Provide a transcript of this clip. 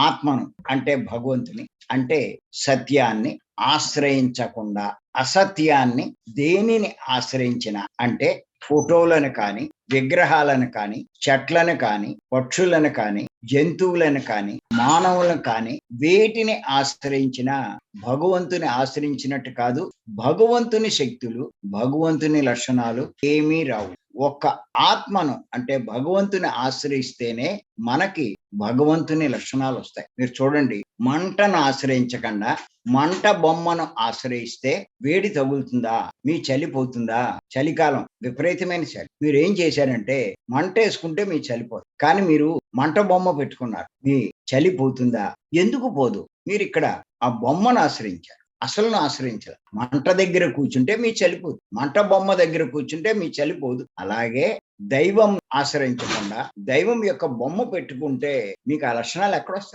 ఆత్మను అంటే భగవంతుని అంటే సత్యాన్ని ఆశ్రయించకుండా అసత్యాన్ని దేనిని ఆశ్రయించిన అంటే ఫోటోలను కానీ విగ్రహాలను కానీ చెట్లను కానీ పక్షులను కానీ జంతువులను కానీ మానవులను కానీ వేటిని ఆశ్రయించినా భగవంతుని ఆశ్రయించినట్టు కాదు. భగవంతుని శక్తులు భగవంతుని లక్షణాలు ఏమీ రావు. ఒక్క ఆత్మను అంటే భగవంతుని ఆశ్రయిస్తేనే మనకి భగవంతుని లక్షణాలు వస్తాయి. మీరు చూడండి, మంటను ఆశ్రయించకుండా మంట బొమ్మను ఆశ్రయిస్తే వేడి తగులుతుందా? మీ చలి పోతుందా? చలికాలం విపరీతమైన చలి, మీరు ఏం చేశారంటే మంట వేసుకుంటే మీ చలిపోదు. కానీ మీరు మంట బొమ్మ పెట్టుకున్నారు, మీ చలి పోతుందా? ఎందుకు పోదు? మీరు ఇక్కడ ఆ బొమ్మను ఆశ్రయించారు, అసలును ఆశ్రయించారు. మంట దగ్గర కూర్చుంటే మీ చలిపోదు, మంట బొమ్మ దగ్గర కూర్చుంటే మీ చలిపోదు. అలాగే దైవం ఆశ్రయించకుండా దైవం యొక్క బొమ్మ పెట్టుకుంటే మీకు ఆ లక్షణాలు ఎక్కడొస్తాయి?